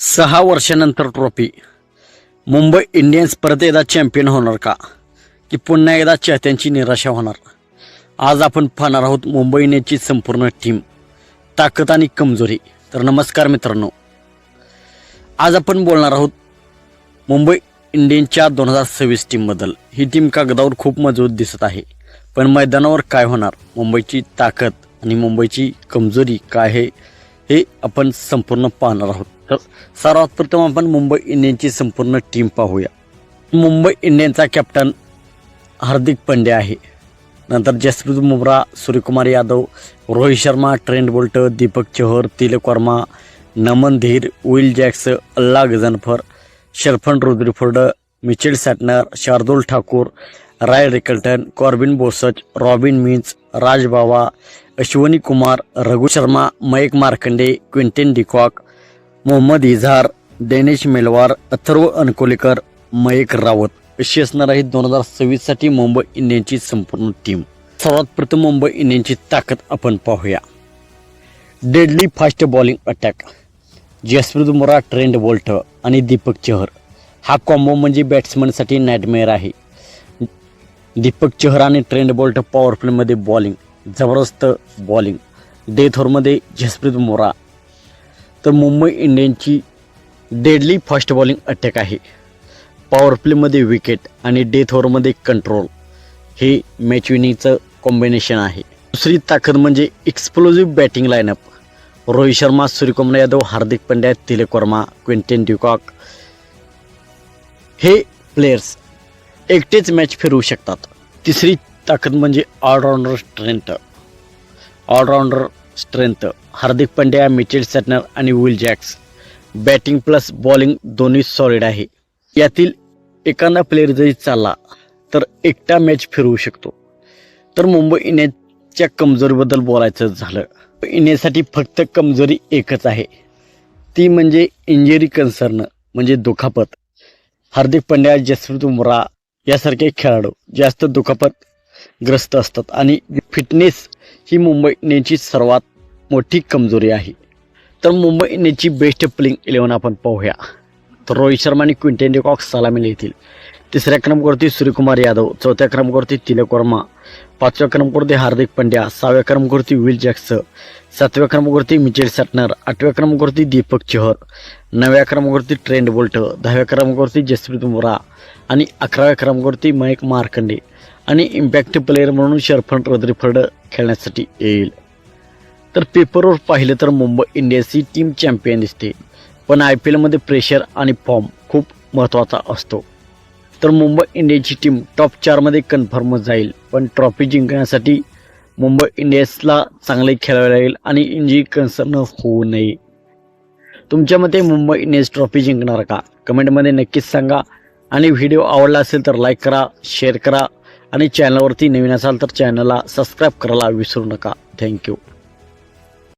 6 वर्षानंतर trophy Mumbai Indians परत एकदा चॅम्पियन होणार का की पुन्हा एकदा चाहत्यांची निराशा होणार। आज आपण पाहणार आहोत मुंबई इंडियन्सची संपूर्ण टीम, ताकद आणि कमजोरी। तर नमस्कार मित्रांनो, आज आपण बोलणार आहोत मुंबई इंडियन्सच्या 2026 टीमबद्दल। ही टीम कागदावर खूप मजबूत दिसत आहे, पण मैदानावर काय होणार, मुंबईची ताकद आणि मुंबईची कमजोरी काय आहे हे आपण संपूर्ण पाहणार आहोत। तर सर्वात प्रथम आपण मुंबई इंडियन्सची संपूर्ण टीम पाहूया। मुंबई इंडियन्सचा कॅप्टन हार्दिक पांड्या आहे, नंतर Jasprit Bumrah, Suryakumar Yadav, Rohit Sharma, Trent Boult, Deepak Chahar, Tilak Varma, Naman Dhir, Will Jacks, Allah Ghazanfar, Sherfane Rutherford, Mitchell Santner, Shardul Thakur, Ryan Rickelton, Corbin Bosch, Robin Minz, Raj Bawa, Ashwani Kumar, Raghu Sharma, Mayank Markande, Quinton de Kock, Mohammad Izhar, Denish Melwar, Atharva Ankolekar, Mayank Rawat अशी असणार आहे 2026 साठी मुंबई इंडियन्सची संपूर्ण टीम। सर्वात प्रथम मुंबई इंडियन्सची ताकद आपण पाहूया। Deadly fast bowling attack, Jasprit Bumrah, Trent Boult आणि दीपक चहर हा कॉम्बो म्हणजे बॅट्समनसाठी नाईटमेअर आहे। दीपक चहर आणि ट्रेंट बोल्ट पॉवर प्लेमध्ये बॉलिंग, जबरदस्त बॉलिंग। डेथ ओव्हरमध्ये जसप्रीत बुमराह। तर मुंबई इंडियन्सची डेडली फास्ट बॉलिंग अटॅक आहे, पॉवर प्लेमध्ये विकेट आणि डेथ ओव्हरमध्ये कंट्रोल, हे मॅच विनिंगचं कॉम्बिनेशन आहे। दुसरी ताकद म्हणजे explosive batting lineup, Rohit Sharma, Suryakumar Yadav, Hardik Pandya, Tilak Varma, Quinton de Kock हे प्लेयर्स एकटेच मॅच फिरवू शकतात। तिसरी ताकद म्हणजे allrounder strength, Hardik Pandya, Mitchell Santner आणि Will Jacks. Batting plus bowling दोन्ही सॉलिड आहे। यातील एखादा प्लेयर जरी चालला तर एकटा मॅच फिरवू शकतो। तर मुंबई इंडियन्सच्या कमजोरीबद्दल बोलायचं झालं, इंडियन्ससाठी फक्त कमजोरी एकच आहे, ती म्हणजे इंजरी कन्सर्न म्हणजे दुखापत। हार्दिक पांड्या, जसप्रीत बुमराह यासारखे खेळाडू जास्त दुखापतग्रस्त असतात आणि फिटनेस ही मुंबई इंडियन्सची सर्वात मोठी कमजोरी आहे। तर मुंबई इंडियन्सची बेस्ट प्लेइंग 11 आपण पाहूया। तर रोहित शर्मा आणि क्विंटन डिकॉक सलामीला येतील। तिसऱ्या क्रमांकावरती सूर्यकुमार यादव, चौथ्या क्रमांकावरती तिलक वर्मा, पाचव्या क्रमांकावरती हार्दिक पांड्या, सहाव्या क्रमांकावरती विल जॅक्स, सातव्या क्रमांकावरती मिचेल सॅटनर, आठव्या क्रमांकावरती दीपक चहर, नवव्या क्रमांकावरती ट्रेंट बोल्ट, 10व्या क्रमांकावरती जसप्रीत बुमराह आणि 11व्या क्रमांकावरती मयंक मार्कंडे आणि इम्पॅक्ट प्लेयर म्हणून शरफन रुद्रिफोर्ड खेळण्यासाठी येईल। तर पेपरवर पाहिलं तर मुंबई इंडियन्स ही टीम चॅम्पियन दिसते, पण IPL मध्ये प्रेशर आणि फॉर्म खूप महत्त्वाचा असतो। तर मुंबई इंडियन्सची टीम टॉप 4 मध्ये कन्फर्म जाईल, पण ट्रॉफी जिंकण्यासाठी मुंबई इंडियन्सला चांगले खेळावे लागेल आणि इंजरी कन्सर्न होऊ नये। तुमच्या मते मुंबई इंडियन्स ट्रॉफी जिंकणार का? कमेंटमध्ये नक्कीच सांगा आणि व्हिडिओ आवडला असेल तर लाईक करा, शेअर करा आणि चॅनलवरती नवीन असाल तर चॅनलला सबस्क्राईब करायला विसरू नका। थँक्यू।